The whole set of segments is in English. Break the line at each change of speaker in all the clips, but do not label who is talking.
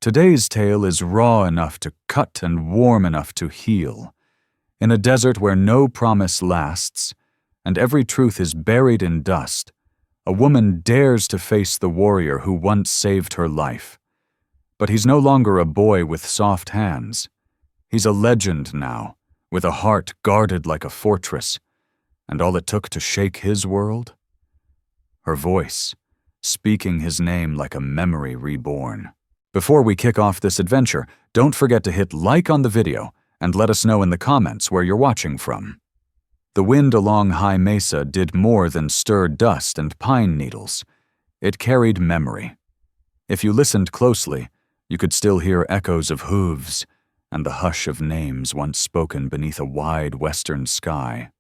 Today's tale is raw enough to cut and warm enough to heal. In a desert where no promise lasts, and every truth is buried in dust, a woman dares to face the warrior who once saved her life. But he's no longer a boy with soft hands. He's a legend now, with a heart guarded like a fortress, and all it took to shake his world? Her voice, speaking his name like a memory reborn. Before we kick off this adventure, don't forget to hit like on the video and let us know in the comments where you're watching from. The wind along High Mesa did more than stir dust and pine needles. It carried memory. If you listened closely, you could still hear echoes of hooves and the hush of names once spoken beneath a wide western sky.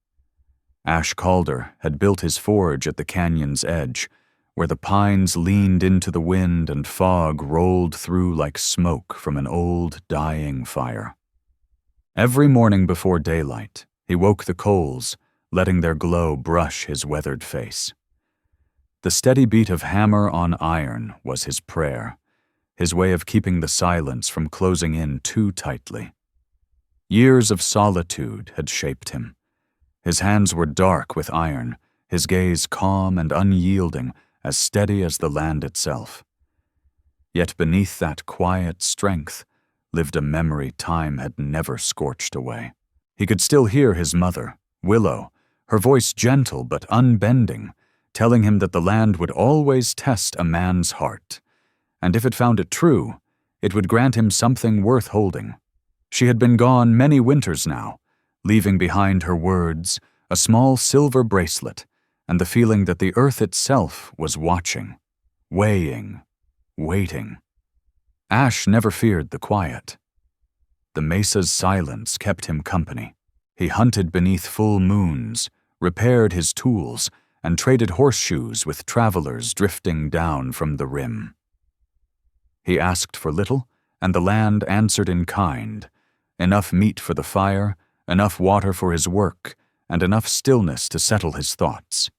Ash Calder had built his forge at the canyon's edge, where the pines leaned into the wind and fog rolled through like smoke from an old, dying fire. Every morning before daylight, he woke the coals, letting their glow brush his weathered face. The steady beat of hammer on iron was his prayer, his way of keeping the silence from closing in too tightly. Years of solitude had shaped him. His hands were dark with iron, his gaze calm and unyielding, as steady as the land itself. Yet beneath that quiet strength lived a memory time had never scorched away. He could still hear his mother, Willow, her voice gentle but unbending, telling him that the land would always test a man's heart, and if it found it true, it would grant him something worth holding. She had been gone many winters now, leaving behind her words, a small silver bracelet, and the feeling that the earth itself was watching, weighing, waiting. Ash never feared the quiet. The mesa's silence kept him company. He hunted beneath full moons, repaired his tools, and traded horseshoes with travelers drifting down from the rim. He asked for little, and the land answered in kind, enough meat for the fire, enough water for his work, and enough stillness to settle his thoughts.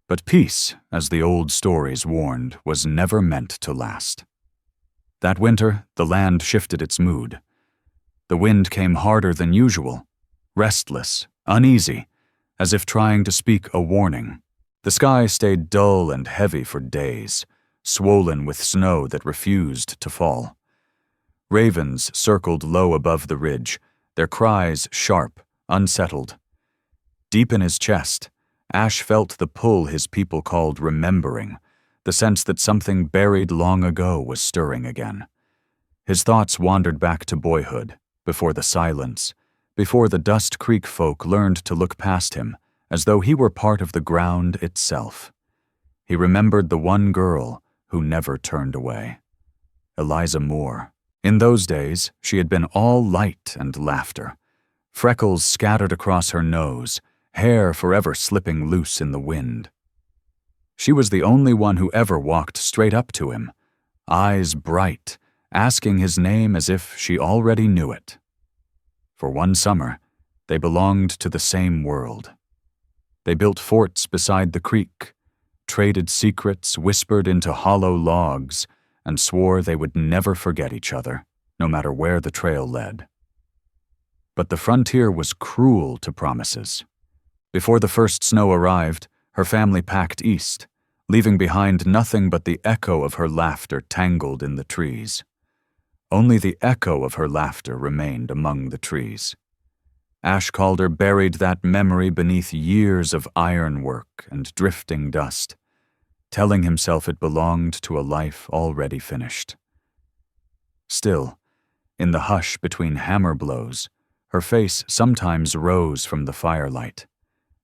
But peace, as the old stories warned, was never meant to last. That winter, the land shifted its mood. The wind came harder than usual, restless, uneasy, as if trying to speak a warning. The sky stayed dull and heavy for days, swollen with snow that refused to fall. Ravens circled low above the ridge, their cries sharp, unsettled. Deep in his chest, Ash felt the pull his people called remembering, the sense that something buried long ago was stirring again. His thoughts wandered back to boyhood, before the silence, before the Dust Creek folk learned to look past him, as though he were part of the ground itself. He remembered the one girl who never turned away. Eliza Moore. In those days, she had been all light and laughter. Freckles scattered across her nose, hair forever slipping loose in the wind. She was the only one who ever walked straight up to him, eyes bright, asking his name as if she already knew it. For one summer, they belonged to the same world. They built forts beside the creek, traded secrets whispered into hollow logs, and swore they would never forget each other, no matter where the trail led. But the frontier was cruel to promises. Before the first snow arrived, her family packed east, leaving behind nothing but the echo of her laughter tangled in the trees. Only the echo of her laughter remained among the trees. Ash Calder buried that memory beneath years of ironwork and drifting dust, telling himself it belonged to a life already finished. Still, in the hush between hammer blows, her face sometimes rose from the firelight,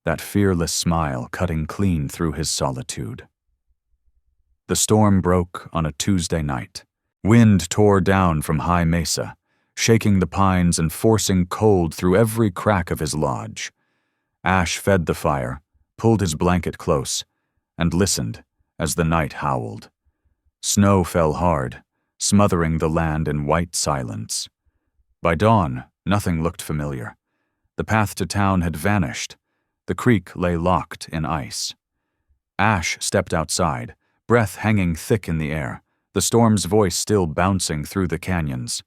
that fearless smile cutting clean through his solitude. The storm broke on a Tuesday night. Wind tore down from High Mesa, shaking the pines and forcing cold through every crack of his lodge. Ash fed the fire, pulled his blanket close, and listened as the night howled. Snow fell hard, smothering the land in white silence. By dawn, nothing looked familiar. The path to town had vanished. The creek lay locked in ice. Ash stepped outside, breath hanging thick in the air, the storm's voice still bouncing through the canyons.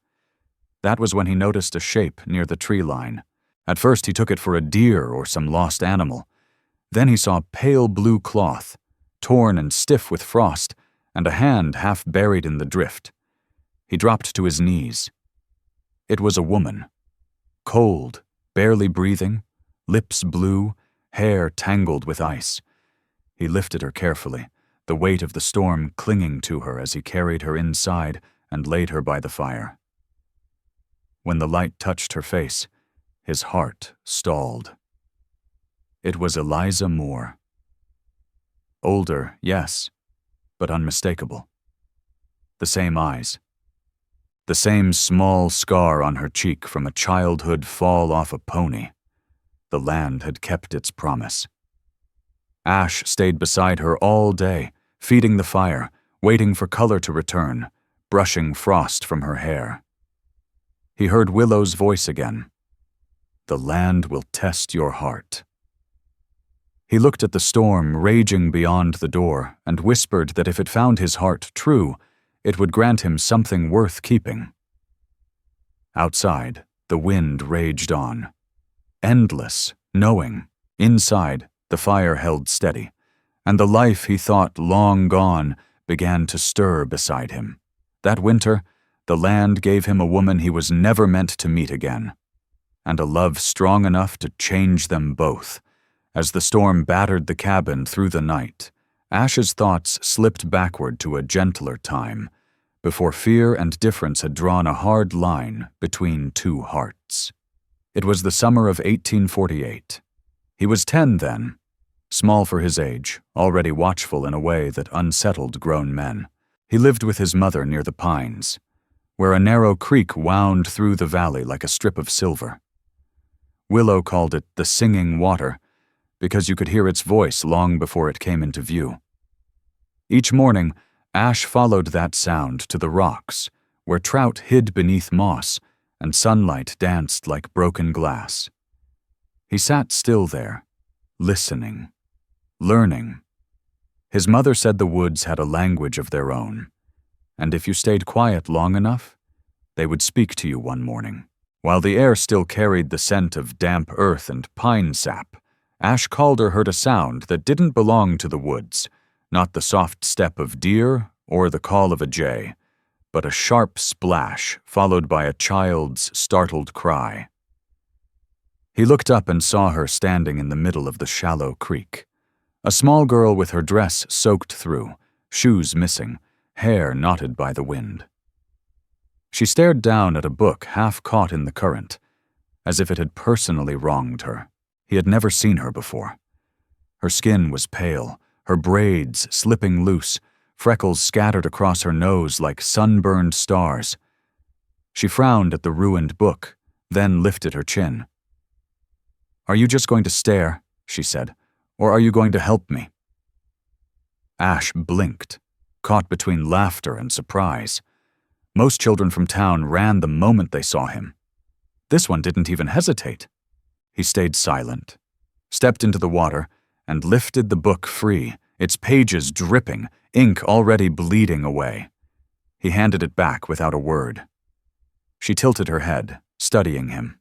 That was when he noticed a shape near the tree line. At first he took it for a deer or some lost animal. Then he saw pale blue cloth, torn and stiff with frost, and a hand half buried in the drift. He dropped to his knees. It was a woman. Cold, barely breathing, lips blue, hair tangled with ice. He lifted her carefully, the weight of the storm clinging to her as he carried her inside and laid her by the fire. When the light touched her face, his heart stalled. It was Eliza Moore. Older, yes, but unmistakable. The same eyes. The same small scar on her cheek from a childhood fall off a pony. The land had kept its promise. Ash stayed beside her all day, feeding the fire, waiting for color to return, brushing frost from her hair. He heard Willow's voice again. The land will test your heart. He looked at the storm raging beyond the door and whispered that if it found his heart true, it would grant him something worth keeping. Outside, the wind raged on. Endless, knowing. Inside, the fire held steady, and the life he thought long gone began to stir beside him. That winter, the land gave him a woman he was never meant to meet again, and a love strong enough to change them both. As the storm battered the cabin through the night, Ash's thoughts slipped backward to a gentler time, before fear and difference had drawn a hard line between two hearts. It was the summer of 1848. He was 10 then, small for his age, already watchful in a way that unsettled grown men. He lived with his mother near the pines, where a narrow creek wound through the valley like a strip of silver. Willow called it the singing water, because you could hear its voice long before it came into view. Each morning, Ash followed that sound to the rocks, where trout hid beneath moss and sunlight danced like broken glass. He sat still there, listening, learning. His mother said the woods had a language of their own, and if you stayed quiet long enough, they would speak to you one morning. While the air still carried the scent of damp earth and pine sap, Ash Calder heard a sound that didn't belong to the woods, not the soft step of deer or the call of a jay, but a sharp splash followed by a child's startled cry. He looked up and saw her standing in the middle of the shallow creek, a small girl with her dress soaked through, shoes missing, hair knotted by the wind. She stared down at a book half caught in the current, as if it had personally wronged her. He had never seen her before. Her skin was pale, her braids slipping loose, freckles scattered across her nose like sunburned stars. She frowned at the ruined book, then lifted her chin. "Are you just going to stare?" she said, "or are you going to help me?" Ash blinked, caught between laughter and surprise. Most children from town ran the moment they saw him. This one didn't even hesitate. He stayed silent, stepped into the water, and lifted the book free, its pages dripping, ink already bleeding away. He handed it back without a word. She tilted her head, studying him.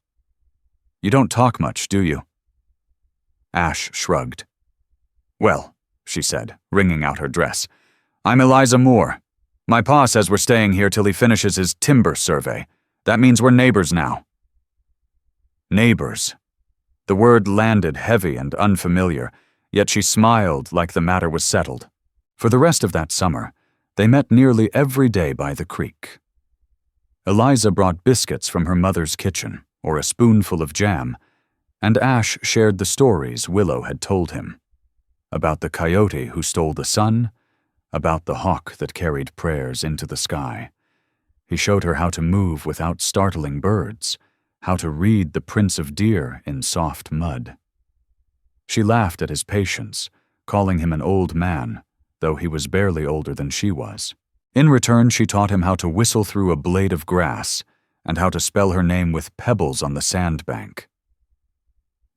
"You don't talk much, do you?" Ash shrugged. "Well," she said, wringing out her dress, "I'm Eliza Moore. My pa says we're staying here till he finishes his timber survey. That means we're neighbors now." Neighbors. The word landed heavy and unfamiliar, yet she smiled like the matter was settled. For the rest of that summer, they met nearly every day by the creek. Eliza brought biscuits from her mother's kitchen, or a spoonful of jam, and Ash shared the stories Willow had told him. About the coyote who stole the sun, about the hawk that carried prayers into the sky. He showed her how to move without startling birds, how to read the prints of deer in soft mud. She laughed at his patience, calling him an old man, though he was barely older than she was. In return, she taught him how to whistle through a blade of grass and how to spell her name with pebbles on the sandbank.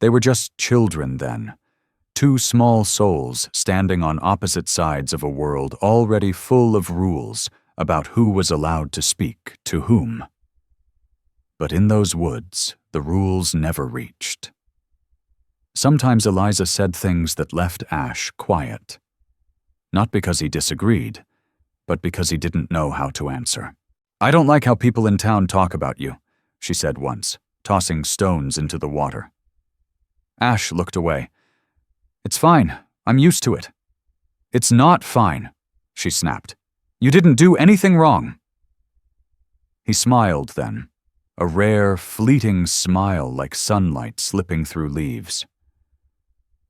They were just children then, two small souls standing on opposite sides of a world already full of rules, about who was allowed to speak to whom. But in those woods, the rules never reached. Sometimes Eliza said things that left Ash quiet. Not because he disagreed, but because he didn't know how to answer. "I don't like how people in town talk about you," she said once, tossing stones into the water. Ash looked away. "It's fine. I'm used to it." "It's not fine," she snapped. "You didn't do anything wrong." He smiled then, a rare, fleeting smile like sunlight slipping through leaves.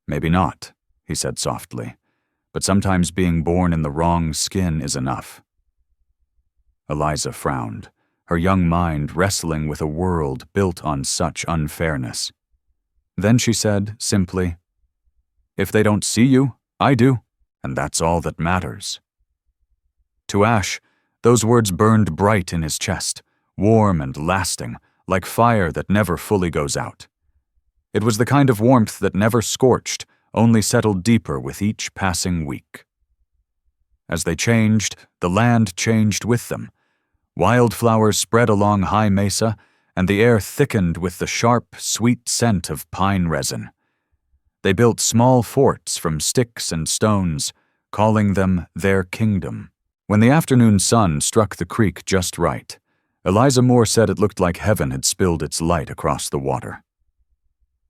"Maybe not," he said softly, "but sometimes being born in the wrong skin is enough." Eliza frowned, her young mind wrestling with a world built on such unfairness. Then she said, simply, "If they don't see you, I do, and that's all that matters." To Ash, those words burned bright in his chest, warm and lasting, like fire that never fully goes out. It was the kind of warmth that never scorched, only settled deeper with each passing week. As they changed, the land changed with them. Wildflowers spread along High Mesa, and the air thickened with the sharp, sweet scent of pine resin. They built small forts from sticks and stones, calling them their kingdom. When the afternoon sun struck the creek just right, Eliza Moore said it looked like heaven had spilled its light across the water.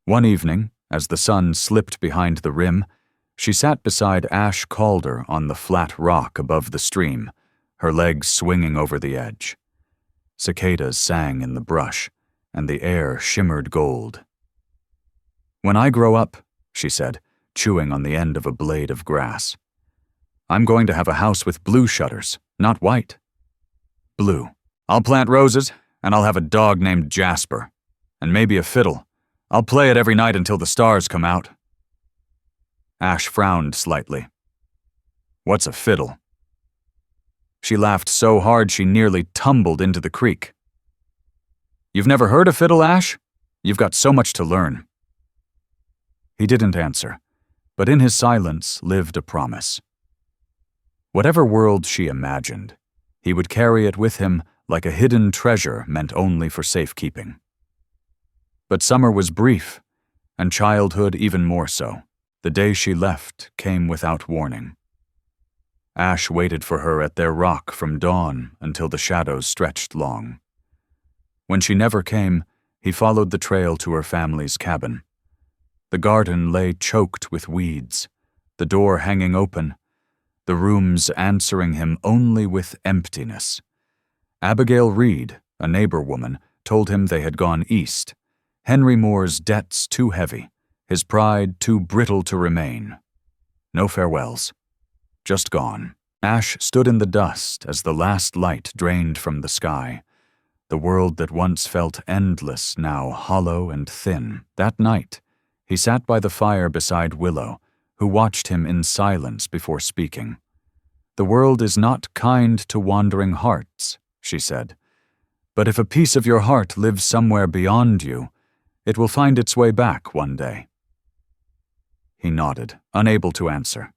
One evening, as the sun slipped behind the rim, she sat beside Ash Calder on the flat rock above the stream, her legs swinging over the edge. Cicadas sang in the brush, and the air shimmered gold. "When I grow up," she said, chewing on the end of a blade of grass, "I'm going to have a house with blue shutters, not white. Blue. I'll plant roses, and I'll have a dog named Jasper. And maybe a fiddle. I'll play it every night until the stars come out." Ash frowned slightly. "What's a fiddle?" She laughed so hard she nearly tumbled into the creek. "You've never heard a fiddle, Ash? You've got so much to learn." He didn't answer, but in his silence lived a promise. Whatever world she imagined, he would carry it with him like a hidden treasure meant only for safekeeping. But summer was brief, and childhood even more so. The day she left came without warning. Ash waited for her at their rock from dawn until the shadows stretched long. When she never came, he followed the trail to her family's cabin. The garden lay choked with weeds, the door hanging open, the rooms answering him only with emptiness. Abigail Reed, a neighbor woman, told him they had gone east. Henry Moore's debts too heavy, his pride too brittle to remain. No farewells. Just gone. Ash stood in the dust as the last light drained from the sky. The world that once felt endless, now hollow and thin. That night, he sat by the fire beside Willow, who watched him in silence before speaking. "The world is not kind to wandering hearts," she said. "But if a piece of your heart lives somewhere beyond you, it will find its way back one day." He nodded, unable to answer.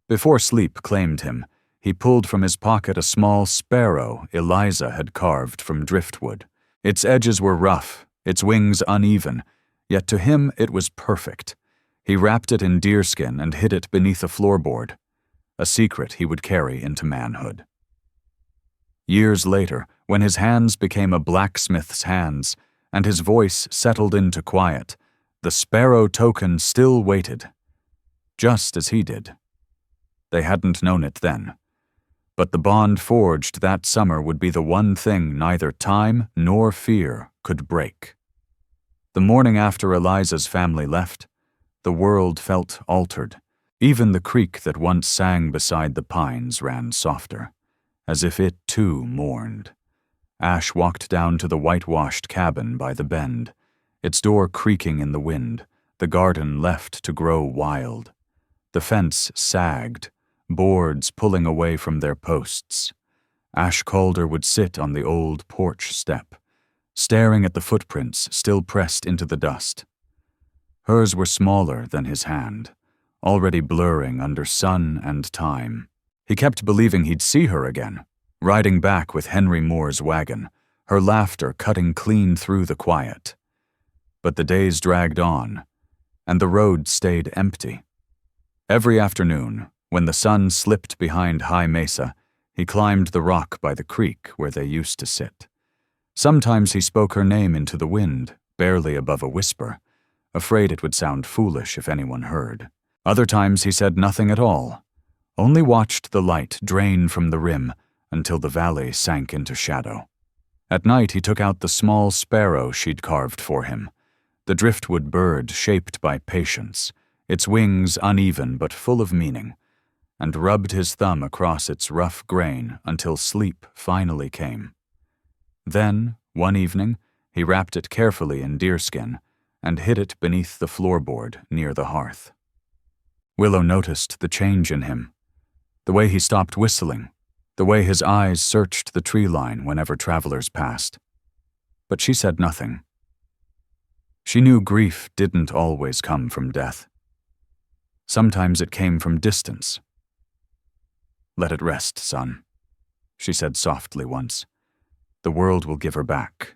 Before sleep claimed him, he pulled from his pocket a small sparrow Eliza had carved from driftwood. Its edges were rough, its wings uneven, yet to him it was perfect. He wrapped it in deerskin and hid it beneath a floorboard, a secret he would carry into manhood. Years later, when his hands became a blacksmith's hands and his voice settled into quiet, the sparrow token still waited, just as he did. They hadn't known it then, but the bond forged that summer would be the one thing neither time nor fear could break. The morning after Eliza's family left, the world felt altered. Even the creek that once sang beside the pines ran softer, as if it too mourned. Ash walked down to the whitewashed cabin by the bend, its door creaking in the wind, the garden left to grow wild. The fence sagged, boards pulling away from their posts. Ash Calder would sit on the old porch step, staring at the footprints still pressed into the dust. Hers were smaller than his hand, already blurring under sun and time. He kept believing he'd see her again, riding back with Henry Moore's wagon, her laughter cutting clean through the quiet. But the days dragged on, and the road stayed empty. Every afternoon, when the sun slipped behind High Mesa, he climbed the rock by the creek where they used to sit. Sometimes he spoke her name into the wind, barely above a whisper, afraid it would sound foolish if anyone heard. Other times he said nothing at all, only watched the light drain from the rim until the valley sank into shadow. At night he took out the small sparrow she'd carved for him, the driftwood bird shaped by patience, its wings uneven but full of meaning, and rubbed his thumb across its rough grain until sleep finally came. Then, one evening, he wrapped it carefully in deerskin and hid it beneath the floorboard near the hearth. Willow noticed the change in him, the way he stopped whistling, the way his eyes searched the tree line whenever travelers passed. But she said nothing. She knew grief didn't always come from death. Sometimes it came from distance. "Let it rest, son," she said softly once. "The world will give her back,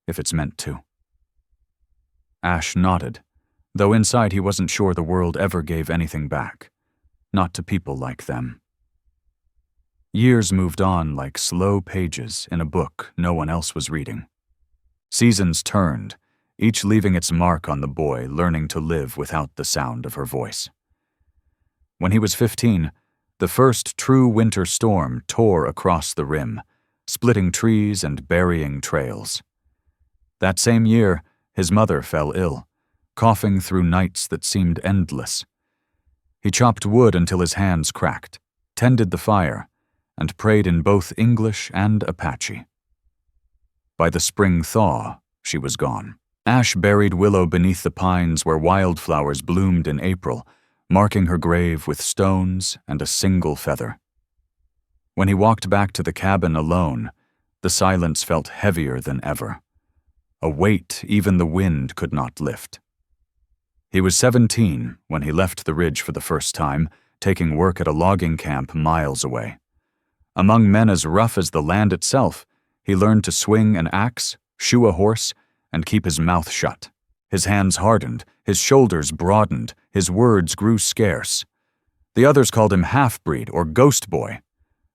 if it's meant to." Ash nodded, though inside he wasn't sure the world ever gave anything back, not to people like them. Years moved on like slow pages in a book no one else was reading. Seasons turned, each leaving its mark on the boy learning to live without the sound of her voice. When he was 15, the first true winter storm tore across the rim, splitting trees and burying trails. That same year, his mother fell ill, coughing through nights that seemed endless. He chopped wood until his hands cracked, tended the fire, and prayed in both English and Apache. By the spring thaw, she was gone. Ash buried Willow beneath the pines where wildflowers bloomed in April, marking her grave with stones and a single feather. When he walked back to the cabin alone, the silence felt heavier than ever, a weight even the wind could not lift. He was 17 when he left the ridge for the first time, taking work at a logging camp miles away. Among men as rough as the land itself, he learned to swing an axe, shoe a horse, and keep his mouth shut. His hands hardened, his shoulders broadened, his words grew scarce. The others called him half-breed or ghost boy.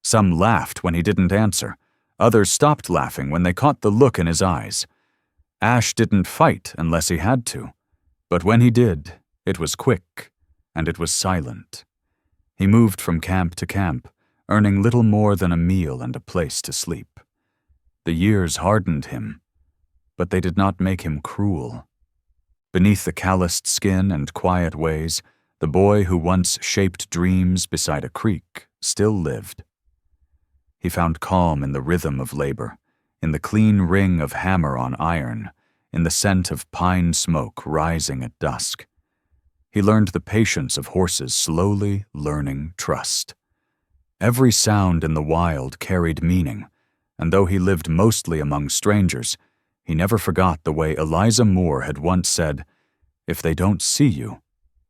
Some laughed when he didn't answer. Others stopped laughing when they caught the look in his eyes. Ash didn't fight unless he had to, but when he did, it was quick, and it was silent. He moved from camp to camp, earning little more than a meal and a place to sleep. The years hardened him, but they did not make him cruel. Beneath the calloused skin and quiet ways, the boy who once shaped dreams beside a creek still lived. He found calm in the rhythm of labor, in the clean ring of hammer on iron, in the scent of pine smoke rising at dusk. He learned the patience of horses slowly learning trust. Every sound in the wild carried meaning, and though he lived mostly among strangers, he never forgot the way Eliza Moore had once said, "If they don't see you,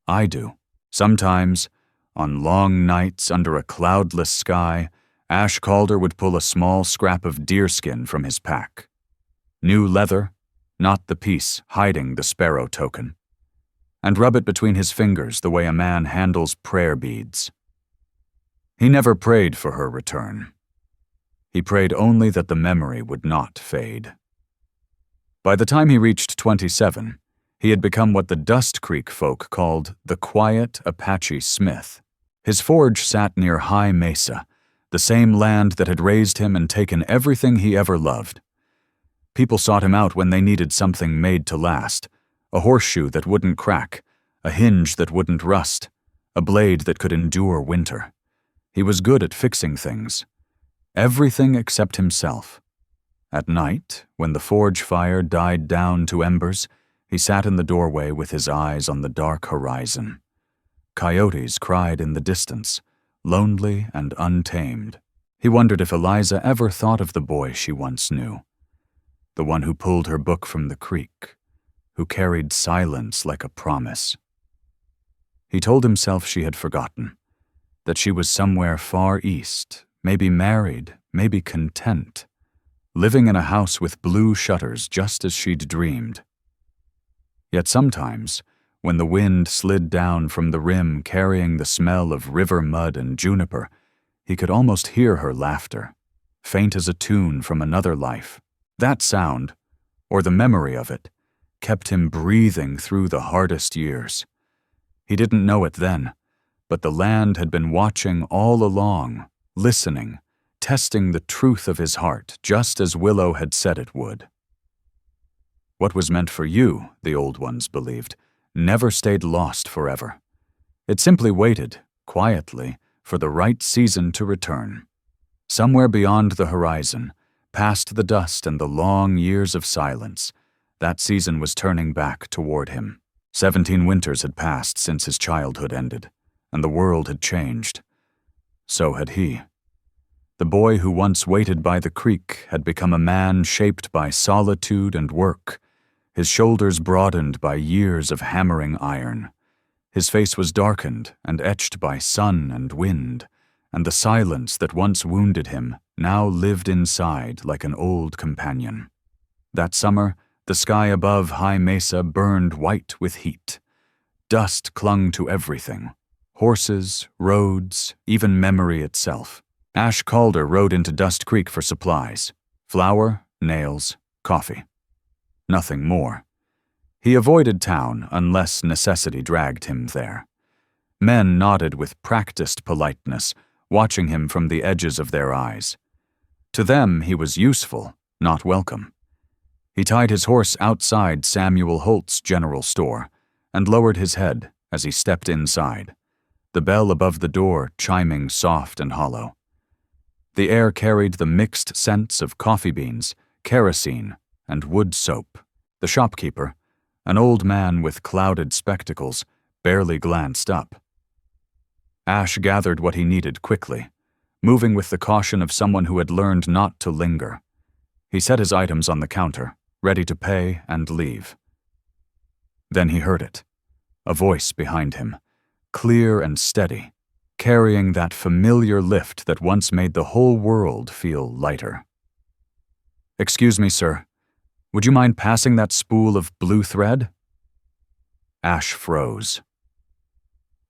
I do." Sometimes, on long nights under a cloudless sky, Ash Calder would pull a small scrap of deerskin from his pack. New leather, not the piece hiding the sparrow token, and rub it between his fingers the way a man handles prayer beads. He never prayed for her return. He prayed only that the memory would not fade. By the time he reached 27, he had become what the Dust Creek folk called the quiet Apache Smith. His forge sat near High Mesa, the same land that had raised him and taken everything he ever loved. People sought him out when they needed something made to last, a horseshoe that wouldn't crack, a hinge that wouldn't rust, a blade that could endure winter. He was good at fixing things. Everything except himself. At night, when the forge fire died down to embers, he sat in the doorway with his eyes on the dark horizon. Coyotes cried in the distance, lonely and untamed. He wondered if Eliza ever thought of the boy she once knew, the one who pulled her book from the creek, who carried silence like a promise. He told himself she had forgotten, that she was somewhere far east, maybe married, maybe content, living in a house with blue shutters just as she'd dreamed. Yet sometimes, when the wind slid down from the rim carrying the smell of river mud and juniper, he could almost hear her laughter, faint as a tune from another life. That sound, or the memory of it, kept him breathing through the hardest years. He didn't know it then, but the land had been watching all along, listening, testing the truth of his heart, just as Willow had said it would. What was meant for you, the old ones believed, never stayed lost forever. It simply waited, quietly, for the right season to return. Somewhere beyond the horizon, past the dust and the long years of silence, that season was turning back toward him. 17 winters had passed since his childhood ended, and the world had changed. So had he. The boy who once waited by the creek had become a man shaped by solitude and work, his shoulders broadened by years of hammering iron. His face was darkened and etched by sun and wind, and the silence that once wounded him now lived inside like an old companion. That summer, the sky above High Mesa burned white with heat. Dust clung to everything: horses, roads, even memory itself. Ash Calder rode into Dust Creek for supplies: flour, nails, coffee. Nothing more. He avoided town unless necessity dragged him there. Men nodded with practiced politeness, watching him from the edges of their eyes. To them he was useful, not welcome. He tied his horse outside Samuel Holt's general store and lowered his head as he stepped inside, the bell above the door chiming soft and hollow. The air carried the mixed scents of coffee beans, kerosene, and wood soap. The shopkeeper, an old man with clouded spectacles, barely glanced up. Ash gathered what he needed quickly, moving with the caution of someone who had learned not to linger. He set his items on the counter, ready to pay and leave. Then he heard it, a voice behind him, clear and steady, carrying that familiar lift that once made the whole world feel lighter. "Excuse me, sir. Would you mind passing that spool of blue thread?" Ash froze.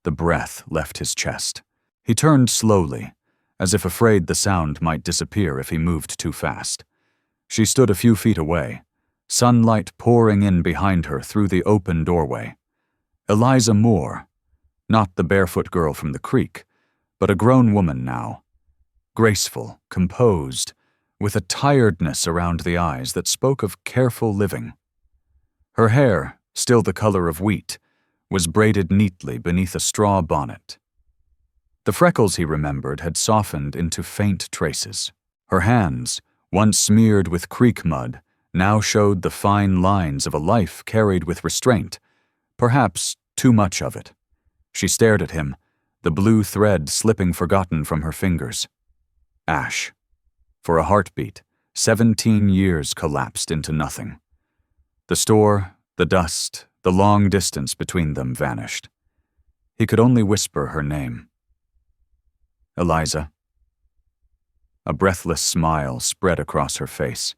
The breath left his chest. He turned slowly, as if afraid the sound might disappear if he moved too fast. She stood a few feet away, sunlight pouring in behind her through the open doorway. Eliza Moore, not the barefoot girl from the creek, but a grown woman now, graceful, composed, with a tiredness around the eyes that spoke of careful living. Her hair, still the color of wheat, was braided neatly beneath a straw bonnet. The freckles he remembered had softened into faint traces. Her hands, once smeared with creek mud, now showed the fine lines of a life carried with restraint, perhaps too much of it. She stared at him, the blue thread slipping forgotten from her fingers. Ash. For a heartbeat, 17 years collapsed into nothing. The store, the dust, the long distance between them vanished. He could only whisper her name. Eliza. A breathless smile spread across her face,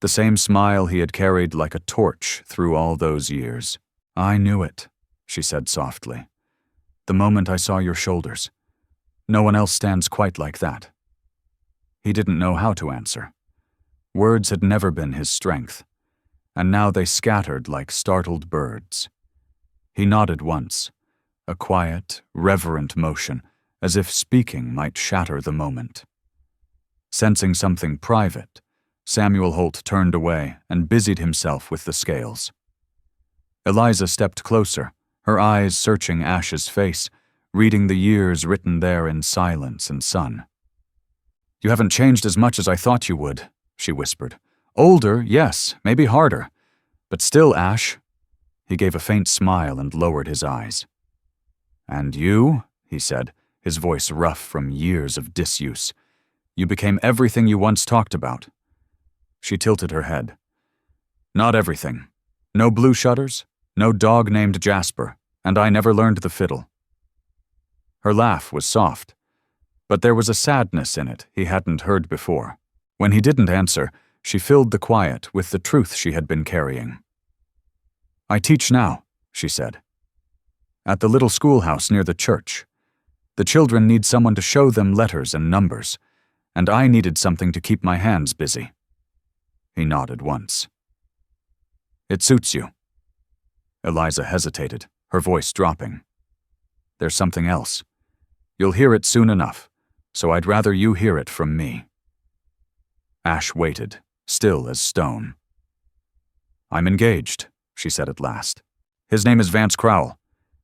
the same smile he had carried like a torch through all those years. "I knew it," she said softly. "The moment I saw your shoulders. No one else stands quite like that." He didn't know how to answer. Words had never been his strength, and now they scattered like startled birds. He nodded once, a quiet, reverent motion, as if speaking might shatter the moment. Sensing something private, Samuel Holt turned away and busied himself with the scales. Eliza stepped closer, her eyes searching Ash's face, reading the years written there in silence and sun. "You haven't changed as much as I thought you would," she whispered. "Older, yes, maybe harder. But still, Ash." He gave a faint smile and lowered his eyes. "And you," he said, his voice rough from years of disuse. "You became everything you once talked about." She tilted her head. "Not everything. No blue shutters, no dog named Jasper, and I never learned the fiddle." Her laugh was soft, but there was a sadness in it he hadn't heard before. When he didn't answer, she filled the quiet with the truth she had been carrying. "I teach now," she said. "At the little schoolhouse near the church. The children need someone to show them letters and numbers, and I needed something to keep my hands busy." He nodded once. "It suits you." Eliza hesitated, her voice dropping. "There's something else. You'll hear it soon enough, so I'd rather you hear it from me." Ash waited, still as stone. "I'm engaged," she said at last. "His name is Vance Crowell.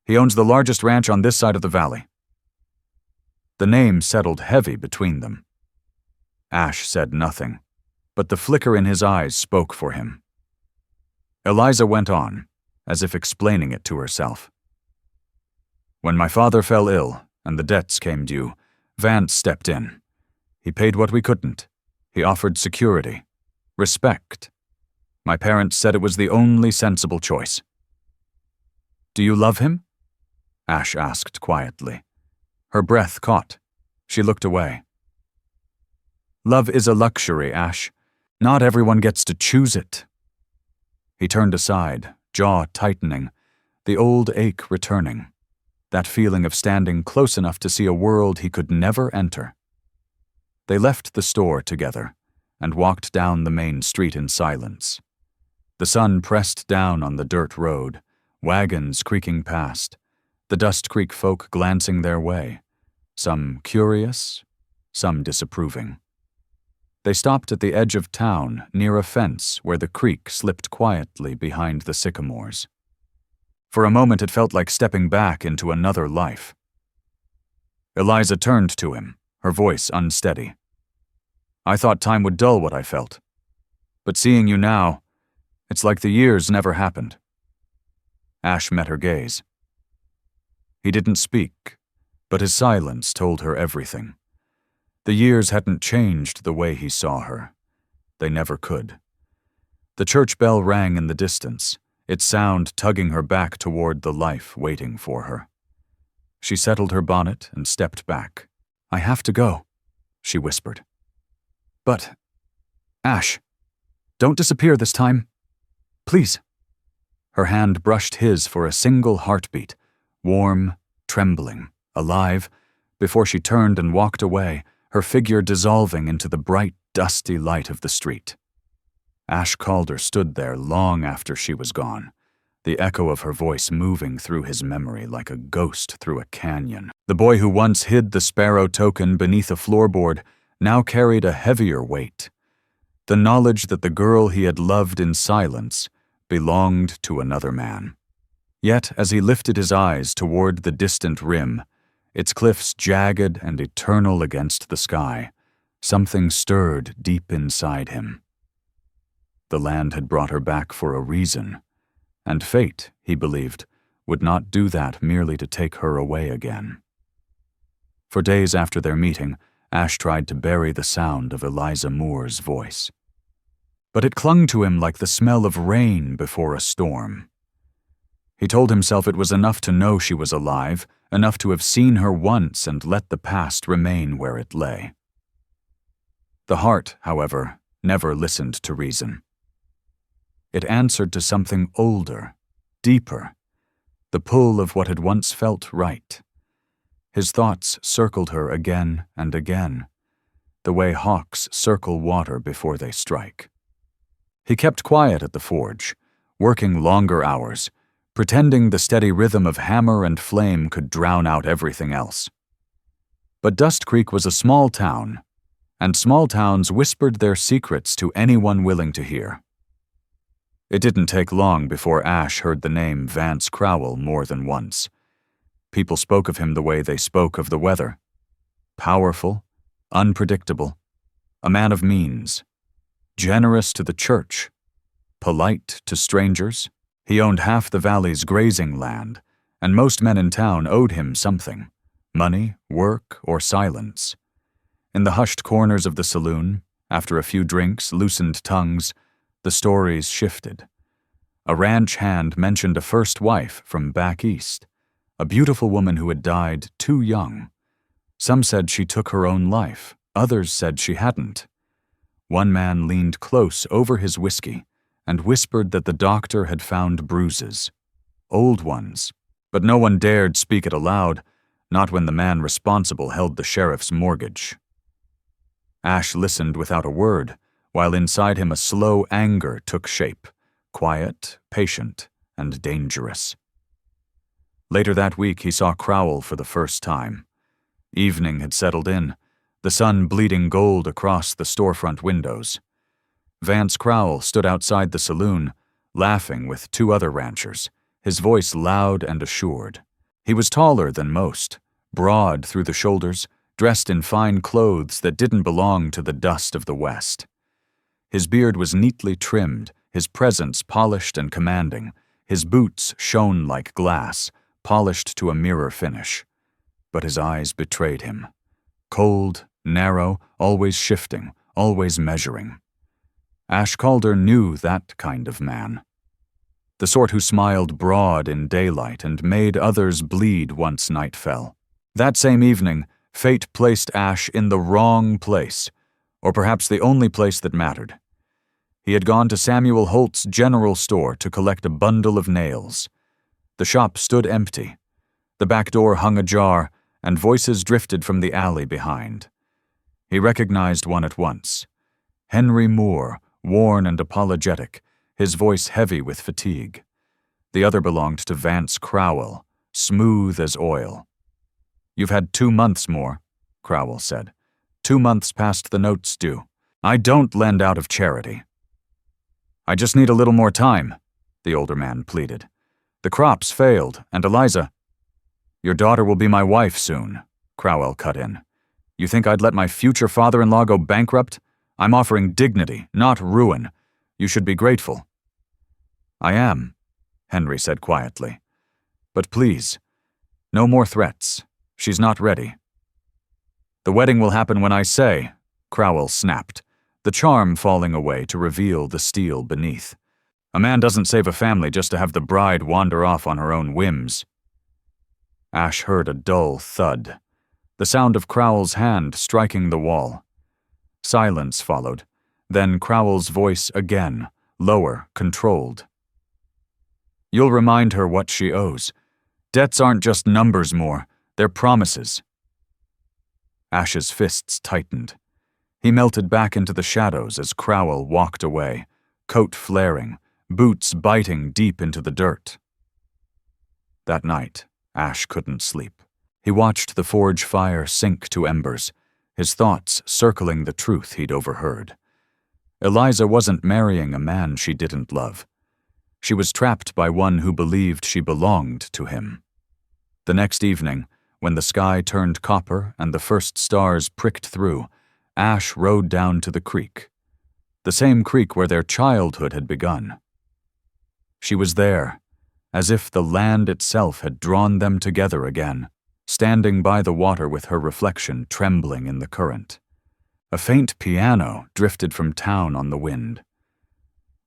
He owns the largest ranch on this side of the valley." The name settled heavy between them. Ash said nothing, but the flicker in his eyes spoke for him. Eliza went on, as if explaining it to herself. "When my father fell ill and the debts came due, Vance stepped in. He paid what we couldn't. He offered security, respect. My parents said it was the only sensible choice." "Do you love him?" Ash asked quietly. Her breath caught. She looked away. "Love is a luxury, Ash. Not everyone gets to choose it." He turned aside, jaw tightening, the old ache returning, that feeling of standing close enough to see a world he could never enter. They left the store together and walked down the main street in silence. The sun pressed down on the dirt road, wagons creaking past, the Dust Creek folk glancing their way, some curious, some disapproving. They stopped at the edge of town near a fence where the creek slipped quietly behind the sycamores. For a moment it felt like stepping back into another life. Eliza turned to him, her voice unsteady. "I thought time would dull what I felt. But seeing you now, it's like the years never happened." Ash met her gaze. He didn't speak, but his silence told her everything. The years hadn't changed the way he saw her. They never could. The church bell rang in the distance, its sound tugging her back toward the life waiting for her. She settled her bonnet and stepped back. "I have to go," she whispered. "But, Ash, don't disappear this time. Please." Her hand brushed his for a single heartbeat, warm, trembling, alive, before she turned and walked away, her figure dissolving into the bright, dusty light of the street. Ash Calder stood there long after she was gone, the echo of her voice moving through his memory like a ghost through a canyon. The boy who once hid the sparrow token beneath a floorboard now carried a heavier weight. The knowledge that the girl he had loved in silence belonged to another man. Yet, as he lifted his eyes toward the distant rim, its cliffs jagged and eternal against the sky, something stirred deep inside him. The land had brought her back for a reason, and fate, he believed, would not do that merely to take her away again. For days after their meeting, Ash tried to bury the sound of Eliza Moore's voice. But it clung to him like the smell of rain before a storm. He told himself it was enough to know she was alive, enough to have seen her once and let the past remain where it lay. The heart, however, never listened to reason. It answered to something older, deeper, the pull of what had once felt right. His thoughts circled her again and again, the way hawks circle water before they strike. He kept quiet at the forge, working longer hours, pretending the steady rhythm of hammer and flame could drown out everything else. But Dust Creek was a small town, and small towns whispered their secrets to anyone willing to hear. It didn't take long before Ash heard the name Vance Crowell more than once. People spoke of him the way they spoke of the weather. Powerful, unpredictable, a man of means, generous to the church, polite to strangers. He owned half the valley's grazing land, and most men in town owed him something: money, work, or silence. In the hushed corners of the saloon, after a few drinks loosened tongues, the stories shifted. A ranch hand mentioned a first wife from back east, a beautiful woman who had died too young. Some said she took her own life, others said she hadn't. One man leaned close over his whiskey and whispered that the doctor had found bruises. Old ones, but no one dared speak it aloud, not when the man responsible held the sheriff's mortgage. Ash listened without a word, while inside him a slow anger took shape, quiet, patient, and dangerous. Later that week he saw Crowell for the first time. Evening had settled in, the sun bleeding gold across the storefront windows. Vance Crowell stood outside the saloon, laughing with two other ranchers, his voice loud and assured. He was taller than most, broad through the shoulders, dressed in fine clothes that didn't belong to the dust of the West. His beard was neatly trimmed, his presence polished and commanding, his boots shone like glass, polished to a mirror finish. But his eyes betrayed him. Cold, narrow, always shifting, always measuring. Ash Calder knew that kind of man. The sort who smiled broad in daylight and made others bleed once night fell. That same evening, fate placed Ash in the wrong place, or perhaps the only place that mattered. He had gone to Samuel Holt's general store to collect a bundle of nails. The shop stood empty. The back door hung ajar, and voices drifted from the alley behind. He recognized one at once. Henry Moore, worn and apologetic, his voice heavy with fatigue. The other belonged to Vance Crowell, smooth as oil. "You've had 2 months more," Crowell said. 2 months past the note's due. I don't lend out of charity. "I just need a little more time," the older man pleaded. "The crops failed, and Eliza—" "Your daughter will be my wife soon," Crowell cut in. "You think I'd let my future father-in-law go bankrupt? I'm offering dignity, not ruin. You should be grateful." "I am," Henry said quietly. "But please, no more threats. She's not ready." "The wedding will happen when I say," Crowell snapped, the charm falling away to reveal the steel beneath. "A man doesn't save a family just to have the bride wander off on her own whims." Ash heard a dull thud, the sound of Crowell's hand striking the wall. Silence followed, then Crowell's voice again, lower, controlled. "You'll remind her what she owes. Debts aren't just numbers more, they're promises." Ash's fists tightened. He melted back into the shadows as Crowell walked away, coat flaring, boots biting deep into the dirt. That night, Ash couldn't sleep. He watched the forge fire sink to embers, his thoughts circling the truth he'd overheard. Eliza wasn't marrying a man she didn't love. She was trapped by one who believed she belonged to him. The next evening, when the sky turned copper and the first stars pricked through, Ash rode down to the creek, the same creek where their childhood had begun. She was there, as if the land itself had drawn them together again, standing by the water with her reflection trembling in the current. A faint piano drifted from town on the wind.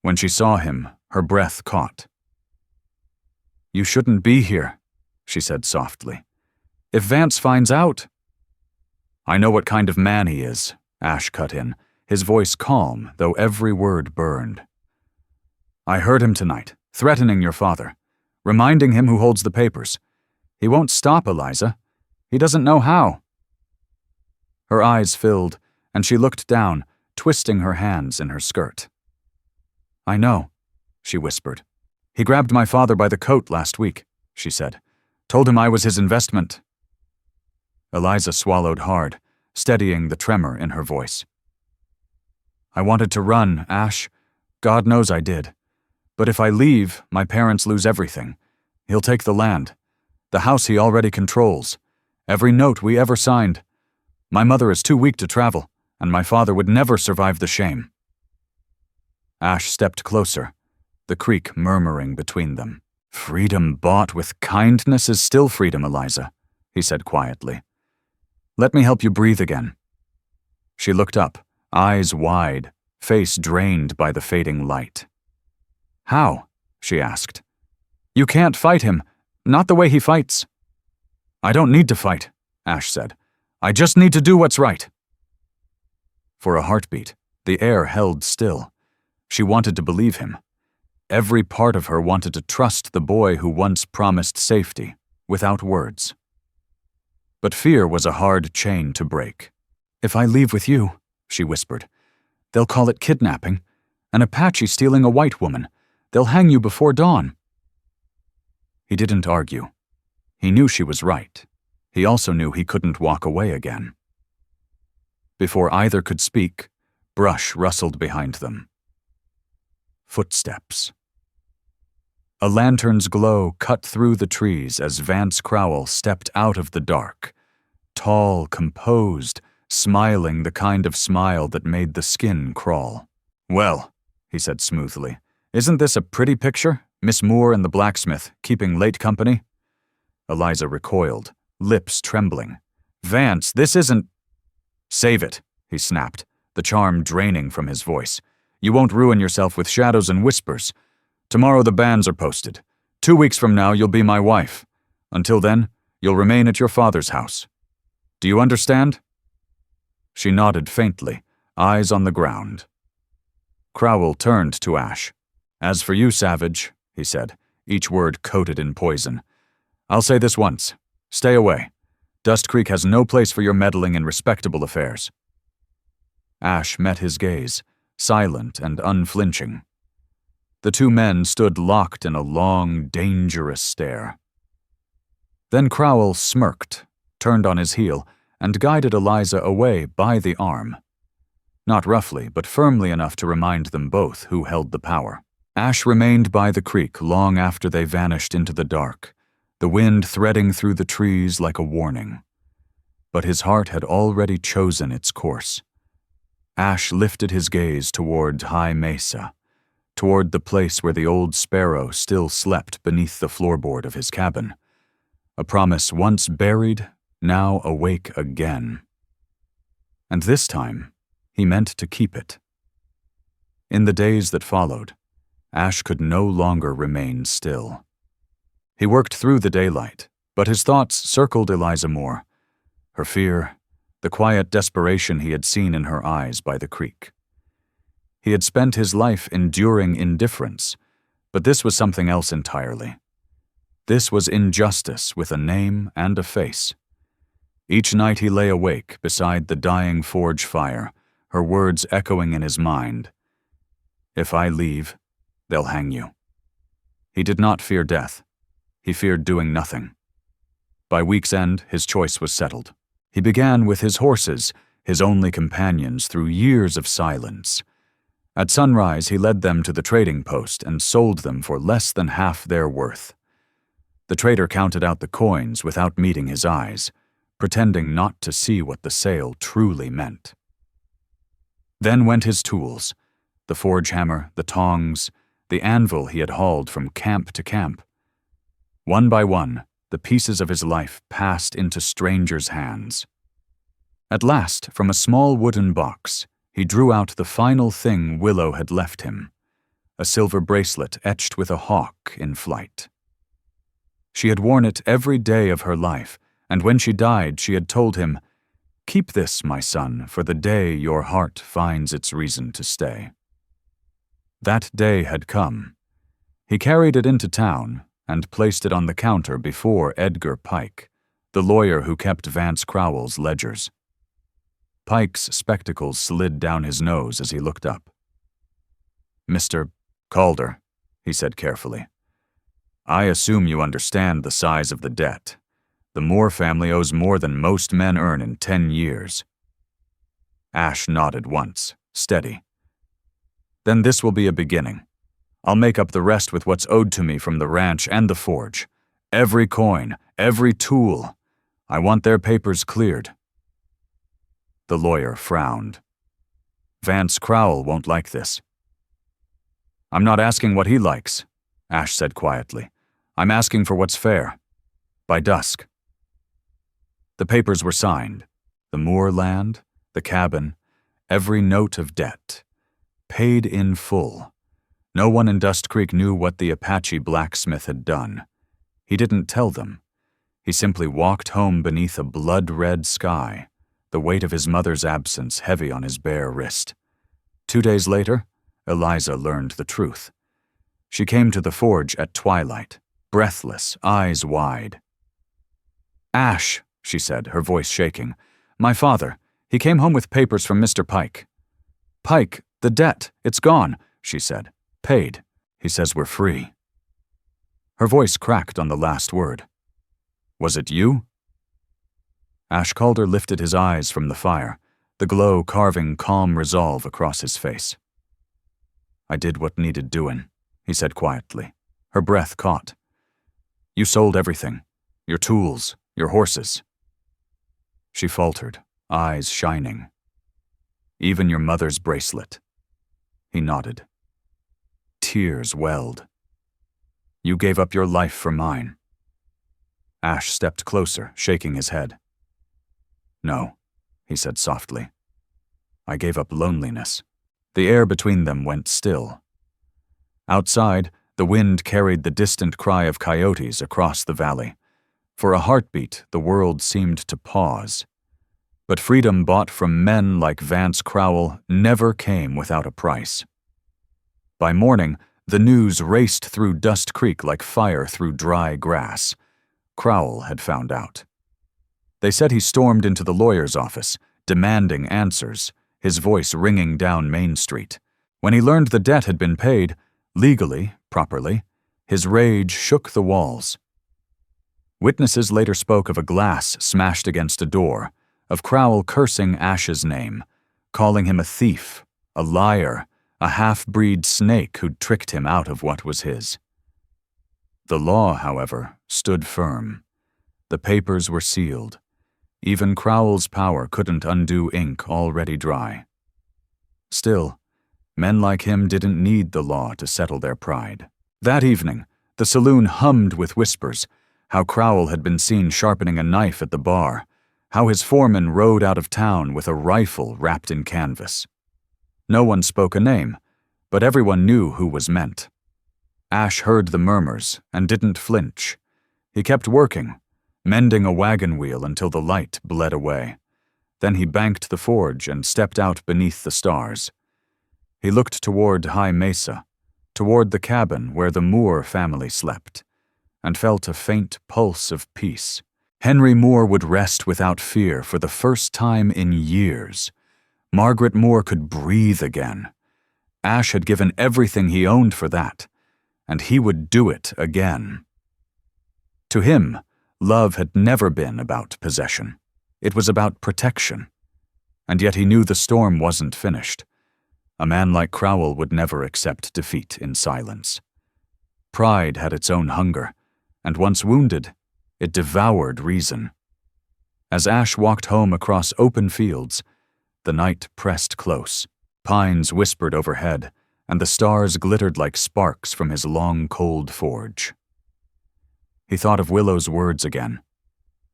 When she saw him, her breath caught. "You shouldn't be here," she said softly. "If Vance finds out—" "I know what kind of man he is," Ash cut in, his voice calm, though every word burned. "I heard him tonight, threatening your father, reminding him who holds the papers. He won't stop, Eliza. He doesn't know how." Her eyes filled, and she looked down, twisting her hands in her skirt. "I know," she whispered. "He grabbed my father by the coat last week," she said. "Told him I was his investment." Eliza swallowed hard, steadying the tremor in her voice. "I wanted to run, Ash. God knows I did. But if I leave, my parents lose everything. He'll take the land, the house he already controls, every note we ever signed. My mother is too weak to travel, and my father would never survive the shame." Ash stepped closer, the creek murmuring between them. "Freedom bought with kindness is still freedom, Eliza," he said quietly. "Let me help you breathe again." She looked up, eyes wide, face drained by the fading light. "How?" she asked. "You can't fight him, not the way he fights." "I don't need to fight," Ash said. I just need to do what's right." For a heartbeat, the air held still. She wanted to believe him. Every part of her wanted to trust the boy who once promised safety, without words. But fear was a hard chain to break. "If I leave with you," she whispered, "they'll call it kidnapping. An Apache stealing a white woman. They'll hang you before dawn." He didn't argue. He knew she was right. He also knew he couldn't walk away again. Before either could speak, brush rustled behind them. Footsteps. A lantern's glow cut through the trees as Vance Crowell stepped out of the dark, tall, composed, smiling the kind of smile that made the skin crawl. "Well," he said smoothly, "isn't this a pretty picture? Miss Moore and the blacksmith keeping late company?" Eliza recoiled, lips trembling. "Vance, this isn't—" "Save it," he snapped, the charm draining from his voice. "You won't ruin yourself with shadows and whispers. Tomorrow the banns are posted. 2 weeks from now you'll be my wife. Until then, you'll remain at your father's house. Do you understand?" She nodded faintly, eyes on the ground. Crowell turned to Ash. "As for you, Savage," he said, each word coated in poison, "I'll say this once. Stay away. Dust Creek has no place for your meddling in respectable affairs." Ash met his gaze, silent and unflinching. The two men stood locked in a long, dangerous stare. Then Crowell smirked, turned on his heel, and guided Eliza away by the arm. Not roughly, but firmly enough to remind them both who held the power. Ash remained by the creek long after they vanished into the dark, the wind threading through the trees like a warning. But his heart had already chosen its course. Ash lifted his gaze toward High Mesa, toward the place where the old sparrow still slept beneath the floorboard of his cabin. A promise once buried, now awake again. And this time, he meant to keep it. In the days that followed, Ash could no longer remain still. He worked through the daylight, but his thoughts circled Eliza Moore, her fear, the quiet desperation he had seen in her eyes by the creek. He had spent his life enduring indifference, but this was something else entirely. This was injustice with a name and a face. Each night he lay awake beside the dying forge fire, her words echoing in his mind. "If I leave, they'll hang you." He did not fear death. He feared doing nothing. By week's end, his choice was settled. He began with his horses, his only companions through years of silence. At sunrise, he led them to the trading post and sold them for less than half their worth. The trader counted out the coins without meeting his eyes, pretending not to see what the sale truly meant. Then went his tools, the forge hammer, the tongs, the anvil he had hauled from camp to camp. One by one, the pieces of his life passed into strangers' hands. At last, from a small wooden box, he drew out the final thing Willow had left him, a silver bracelet etched with a hawk in flight. She had worn it every day of her life, and when she died, she had told him, "Keep this, my son, for the day your heart finds its reason to stay." That day had come. He carried it into town and placed it on the counter before Edgar Pike, the lawyer who kept Vance Crowell's ledgers. Pike's spectacles slid down his nose as he looked up. "Mr. Calder," he said carefully, "I assume you understand the size of the debt. The Moore family owes more than most men earn in 10 years. Ash nodded once, steady. "Then this will be a beginning. I'll make up the rest with what's owed to me from the ranch and the forge. Every coin, every tool. I want their papers cleared." The lawyer frowned. "Vance Crowell won't like this." "I'm not asking what he likes," Ash said quietly. "I'm asking for what's fair. By dusk." The papers were signed. The Moore land, the cabin, every note of debt. Paid in full. No one in Dust Creek knew what the Apache blacksmith had done. He didn't tell them. He simply walked home beneath a blood-red sky, the weight of his mother's absence heavy on his bare wrist. 2 days later, Eliza learned the truth. She came to the forge at twilight, breathless, eyes wide. "Ash," she said, her voice shaking. "My father. He came home with papers from Mr. Pike." "Pike, the debt, it's gone," she said. "Paid. He says we're free." Her voice cracked on the last word. "Was it you?" Ash Calder lifted his eyes from the fire, the glow carving calm resolve across his face. "I did what needed doing," he said quietly. Her breath caught. "You sold everything. Your tools, your horses." She faltered, eyes shining. "Even your mother's bracelet." He nodded. Tears welled. "You gave up your life for mine." Ash stepped closer, shaking his head. "No," he said softly. "I gave up loneliness." The air between them went still. Outside, the wind carried the distant cry of coyotes across the valley. For a heartbeat, the world seemed to pause. But freedom bought from men like Vance Crowell never came without a price. By morning, the news raced through Dust Creek like fire through dry grass. Crowell had found out. They said he stormed into the lawyer's office, demanding answers, his voice ringing down Main Street. When he learned the debt had been paid, legally, properly, his rage shook the walls. Witnesses later spoke of a glass smashed against a door, of Crowell cursing Ash's name, calling him a thief, a liar, a half-breed snake who'd tricked him out of what was his. The law, however, stood firm. The papers were sealed. Even Crowell's power couldn't undo ink already dry. Still, men like him didn't need the law to settle their pride. That evening, the saloon hummed with whispers, how Crowell had been seen sharpening a knife at the bar, how his foreman rode out of town with a rifle wrapped in canvas. No one spoke a name, but everyone knew who was meant. Ash heard the murmurs and didn't flinch. He kept working, mending a wagon wheel until the light bled away. Then he banked the forge and stepped out beneath the stars. He looked toward High Mesa, toward the cabin where the Moore family slept, and felt a faint pulse of peace. Henry Moore would rest without fear for the first time in years. Margaret Moore could breathe again. Ash had given everything he owned for that, and he would do it again. To him, love had never been about possession. It was about protection. And yet he knew the storm wasn't finished. A man like Crowell would never accept defeat in silence. Pride had its own hunger, and once wounded, it devoured reason. As Ash walked home across open fields, the night pressed close. Pines whispered overhead, and the stars glittered like sparks from his long, cold forge. He thought of Willow's words again.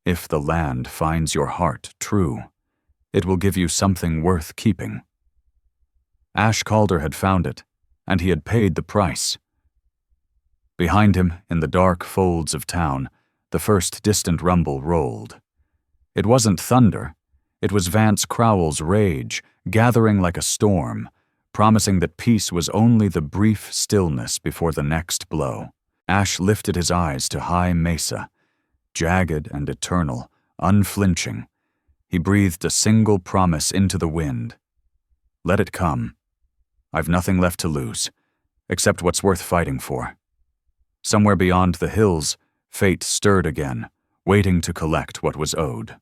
If the land finds your heart true, it will give you something worth keeping. Ash Calder had found it, and he had paid the price. Behind him, in the dark folds of town, the first distant rumble rolled. It wasn't thunder. It was Vance Crowell's rage, gathering like a storm, promising that peace was only the brief stillness before the next blow. Ash lifted his eyes to High Mesa. Jagged and eternal, unflinching, he breathed a single promise into the wind. Let it come. I've nothing left to lose, except what's worth fighting for. Somewhere beyond the hills, fate stirred again, waiting to collect what was owed.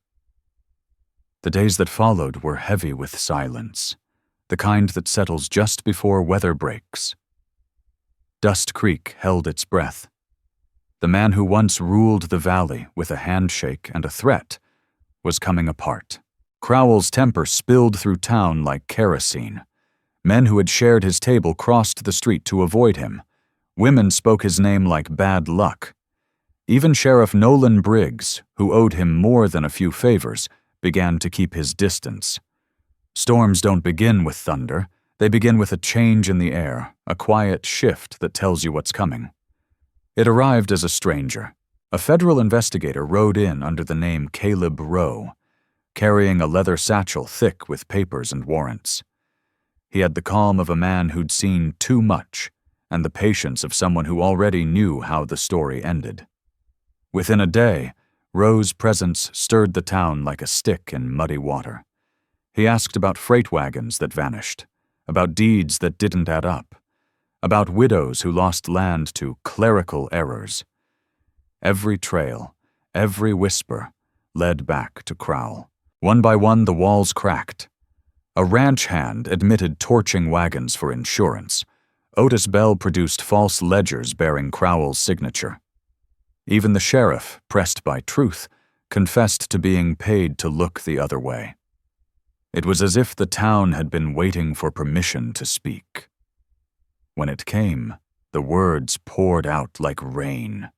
The days that followed were heavy with silence, the kind that settles just before weather breaks. Dust Creek held its breath. The man who once ruled the valley with a handshake and a threat was coming apart. Crowell's temper spilled through town like kerosene. Men who had shared his table crossed the street to avoid him. Women spoke his name like bad luck. Even Sheriff Nolan Briggs, who owed him more than a few favors, began to keep his distance. Storms don't begin with thunder. They begin with a change in the air, a quiet shift that tells you what's coming. It arrived as a stranger. A federal investigator rode in under the name Caleb Rowe. carrying a leather satchel thick with papers and warrants. He had the calm of a man who'd seen too much, and the patience of someone who already knew how the story ended. Within a day, Roe's presence stirred the town like a stick in muddy water. He asked about freight wagons that vanished, about deeds that didn't add up, about widows who lost land to clerical errors. Every trail, every whisper, led back to Crowell. One by one, the walls cracked. A ranch hand admitted torching wagons for insurance. Otis Bell produced false ledgers bearing Crowell's signature. Even the sheriff, pressed by truth, confessed to being paid to look the other way. It was as if the town had been waiting for permission to speak. When it came, the words poured out like rain.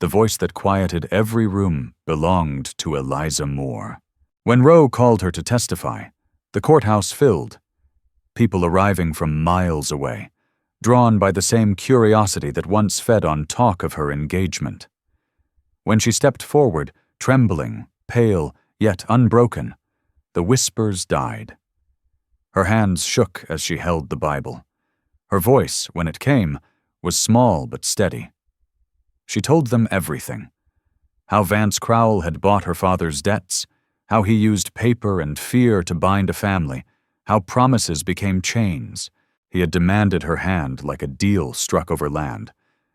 The voice that quieted every room belonged to Eliza Moore. When Roe called her to testify, the courthouse filled, people arriving from miles away, drawn by the same curiosity that once fed on talk of her engagement. When she stepped forward, trembling, pale, yet unbroken, the whispers died. Her hands shook as she held the Bible. Her voice, when it came, was small but steady. She told them everything. How Vance Crowell had bought her father's debts, how he used paper and fear to bind a family, how promises became chains. He had demanded her hand like a deal struck over land,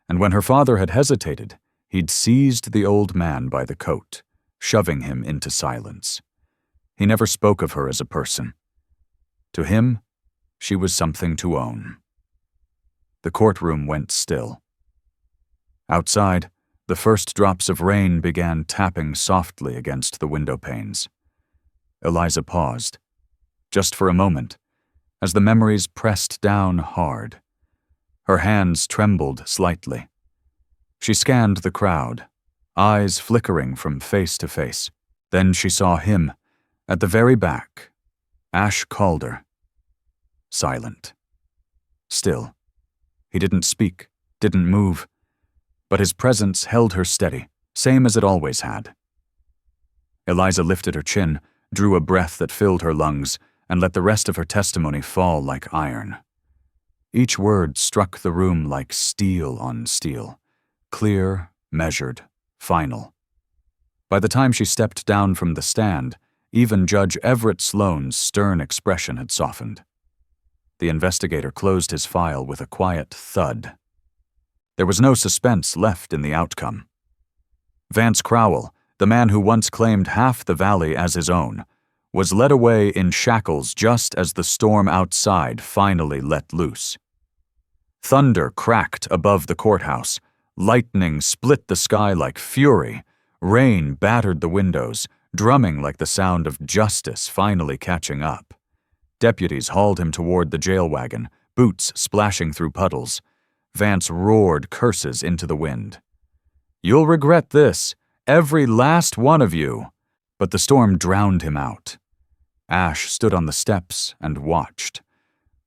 and when her father had hesitated, he'd seized the old man by the coat, shoving him into silence. He never spoke of her as a person. To him, she was something to own. The courtroom went still. Outside, the first drops of rain began tapping softly against the window panes. Eliza paused, just for a moment, as the memories pressed down hard. Her hands trembled slightly. She scanned the crowd, eyes flickering from face to face. Then she saw him, at the very back, Ash Calder. Silent. Still. He didn't speak, didn't move, but his presence held her steady, same as it always had. Eliza lifted her chin, drew a breath that filled her lungs, and let the rest of her testimony fall like iron. Each word struck the room like steel on steel, clear, measured, final. By the time she stepped down from the stand, even Judge Everett Sloane's stern expression had softened. The investigator closed his file with a quiet thud. There was no suspense left in the outcome. Vance Crowell, the man who once claimed half the valley as his own, was led away in shackles just as the storm outside finally let loose. Thunder cracked above the courthouse, lightning split the sky like fury, rain battered the windows, drumming like the sound of justice finally catching up. Deputies hauled him toward the jail wagon, boots splashing through puddles. Vance roared curses into the wind. "You'll regret this, every last one of you." But the storm drowned him out. Ash stood on the steps and watched.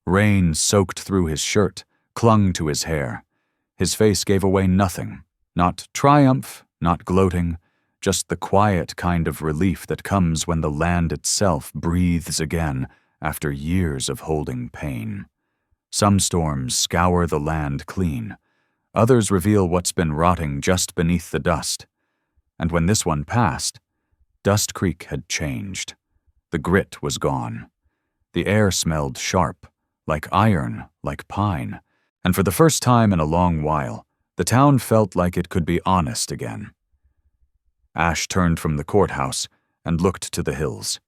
Rain soaked through his shirt, clung to his hair. His face gave away nothing, not triumph, not gloating, just the quiet kind of relief that comes when the land itself breathes again after years of holding pain. Some storms scour the land clean. Others reveal what's been rotting just beneath the dust. And when this one passed, Dust Creek had changed. The grit was gone. The air smelled sharp, like iron, like pine. And for the first time in a long while, the town felt like it could be honest again. Ash turned from the courthouse and looked to the hills.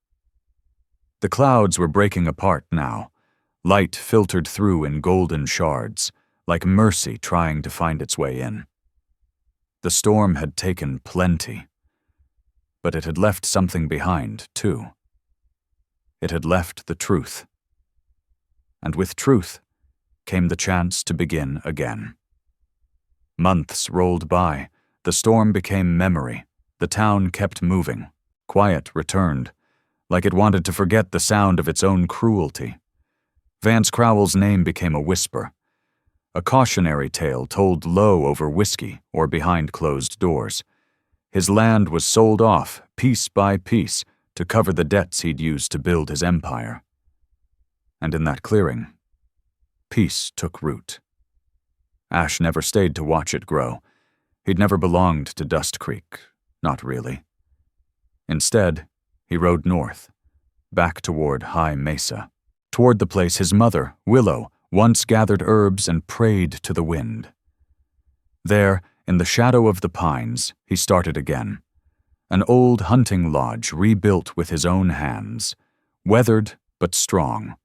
The clouds were breaking apart now. Light filtered through in golden shards, like mercy trying to find its way in. The storm had taken plenty, but it had left something behind, too. It had left the truth. And with truth came the chance to begin again. Months rolled by, the storm became memory, the town kept moving, quiet returned, like it wanted to forget the sound of its own cruelty. Vance Crowell's name became a whisper, a cautionary tale told low over whiskey or behind closed doors. His land was sold off, piece by piece, to cover the debts he'd used to build his empire. And in that clearing, peace took root. Ash never stayed to watch it grow. He'd never belonged to Dust Creek, not really. Instead, he rode north, back toward High Mesa, toward the place his mother, Willow, once gathered herbs and prayed to the wind. There, in the shadow of the pines, he started again. An old hunting lodge rebuilt with his own hands, weathered but strong.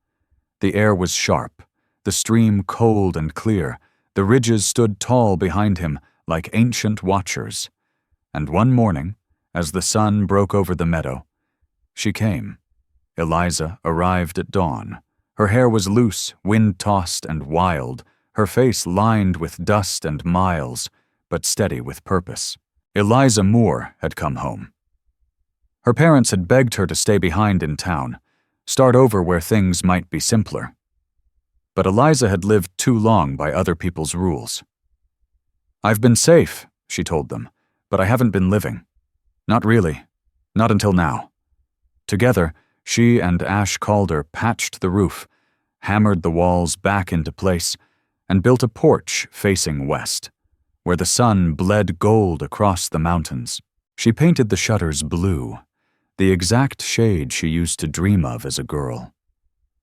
The air was sharp, the stream cold and clear, the ridges stood tall behind him like ancient watchers. And one morning, as the sun broke over the meadow, she came. Eliza arrived at dawn. Her hair was loose, wind-tossed and wild, her face lined with dust and miles, but steady with purpose. Eliza Moore had come home. Her parents had begged her to stay behind in town, start over where things might be simpler. But Eliza had lived too long by other people's rules. "I've been safe," she told them, "but I haven't been living. Not really. Not until now." Together, she and Ash Calder patched the roof, hammered the walls back into place, and built a porch facing west, where the sun bled gold across the mountains. She painted the shutters blue, the exact shade she used to dream of as a girl.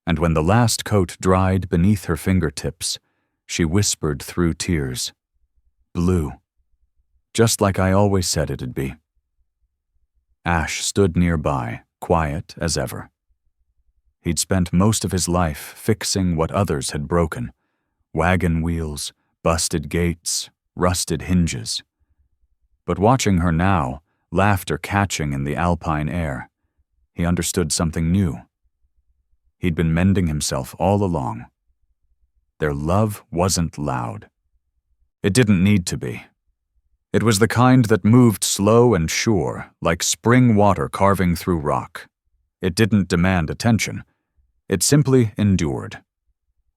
And when the last coat dried beneath her fingertips, she whispered through tears, "Blue, just like I always said it'd be." Ash stood nearby, quiet as ever. He'd spent most of his life fixing what others had broken: wagon wheels, busted gates, rusted hinges. But watching her now, laughter catching in the alpine air, he understood something new. He'd been mending himself all along. Their love wasn't loud. It didn't need to be. It was the kind that moved slow and sure, like spring water carving through rock. It didn't demand attention. It simply endured.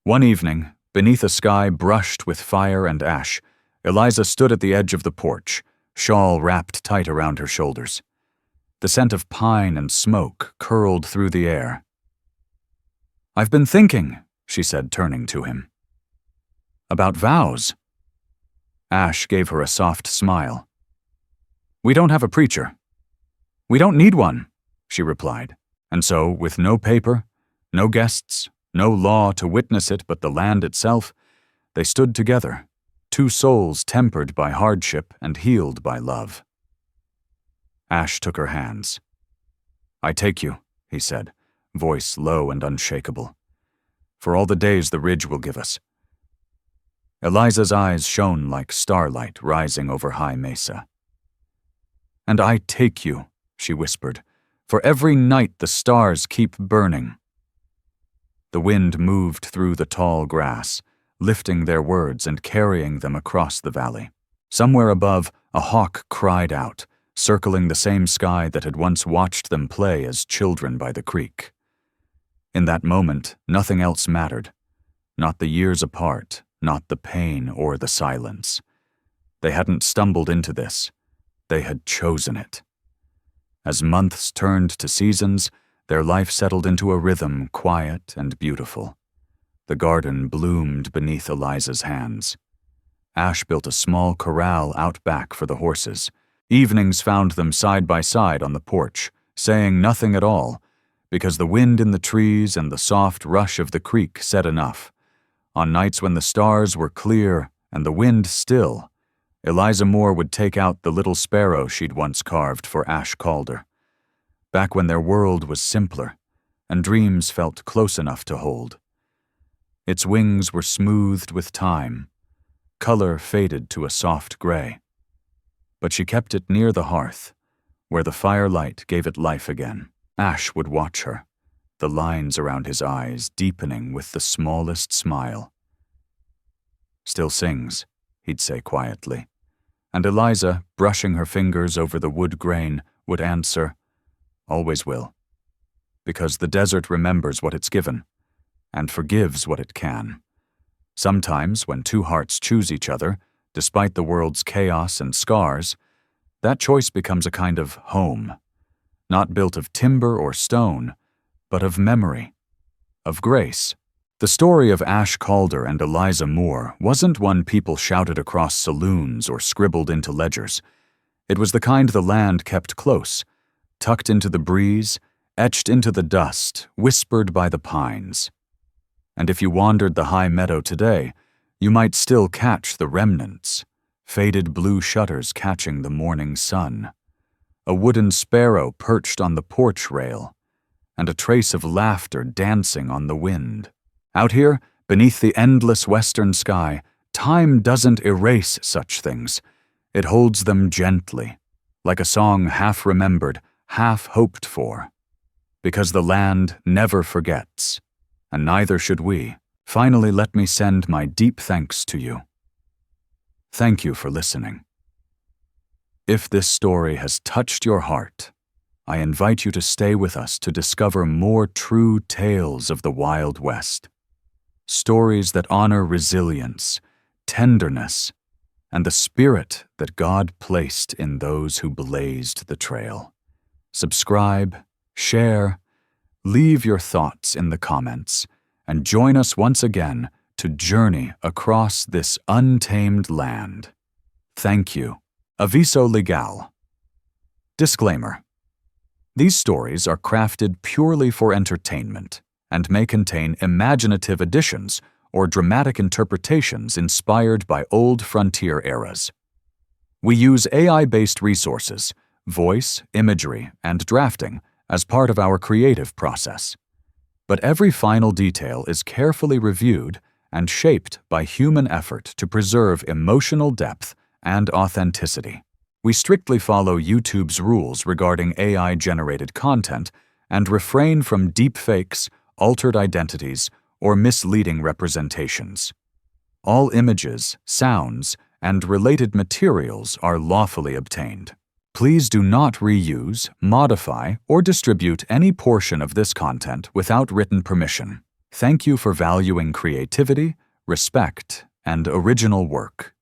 One evening, beneath a sky brushed with fire and ash, Eliza stood at the edge of the porch, shawl wrapped tight around her shoulders. The scent of pine and smoke curled through the air. "I've been thinking," she said, turning to him. "About vows." Ash gave her a soft smile. "We don't have a preacher." "We don't need one," she replied. And so, with no paper, no guests, no law to witness it but the land itself, they stood together, two souls tempered by hardship and healed by love. Ash took her hands. "I take you," he said, voice low and unshakable, "for all the days the ridge will give us." Eliza's eyes shone like starlight rising over High Mesa. "And I take you," she whispered, "for every night the stars keep burning." The wind moved through the tall grass, lifting their words and carrying them across the valley. Somewhere above, a hawk cried out, circling the same sky that had once watched them play as children by the creek. In that moment, nothing else mattered. Not the years apart, not the pain or the silence. They hadn't stumbled into this. They had chosen it. As months turned to seasons, their life settled into a rhythm quiet and beautiful. The garden bloomed beneath Eliza's hands. Ash built a small corral out back for the horses. Evenings found them side by side on the porch, saying nothing at all, because the wind in the trees and the soft rush of the creek said enough. On nights when the stars were clear and the wind still, Eliza Moore would take out the little sparrow she'd once carved for Ash Calder. Back when their world was simpler, and dreams felt close enough to hold. Its wings were smoothed with time. Color faded to a soft gray. But she kept it near the hearth, where the firelight gave it life again. Ash would watch her, the lines around his eyes deepening with the smallest smile. "Still sings," he'd say quietly, and Eliza, brushing her fingers over the wood grain, would answer, "Always will," because the desert remembers what it's given, and forgives what it can. Sometimes, when two hearts choose each other, despite the world's chaos and scars, that choice becomes a kind of home. not built of timber or stone, but of memory, of grace. The story of Ash Calder and Eliza Moore wasn't one people shouted across saloons or scribbled into ledgers. It was the kind the land kept close, tucked into the breeze, etched into the dust, whispered by the pines. And if you wandered the high meadow today, you might still catch the remnants, faded blue shutters catching the morning sun, a wooden sparrow perched on the porch rail, and a trace of laughter dancing on the wind. Out here, beneath the endless western sky, time doesn't erase such things. It holds them gently, like a song half remembered, half hoped for. Because the land never forgets, and neither should we. Finally, let me send my deep thanks to you. Thank you for listening. If this story has touched your heart, I invite you to stay with us to discover more true tales of the Wild West. Stories that honor resilience, tenderness, and the spirit that God placed in those who blazed the trail. Subscribe, share, leave your thoughts in the comments, and join us once again to journey across this untamed land. Thank you. Aviso legal. Disclaimer. These stories are crafted purely for entertainment and may contain imaginative additions or dramatic interpretations inspired by old frontier eras. We use AI-based resources, voice, imagery, and drafting as part of our creative process. But every final detail is carefully reviewed and shaped by human effort to preserve emotional depth and authenticity. We strictly follow YouTube's rules regarding AI-generated content and refrain from deepfakes, altered identities, or misleading representations. All images, sounds, and related materials are lawfully obtained. Please do not reuse, modify, or distribute any portion of this content without written permission. Thank you for valuing creativity, respect, and original work.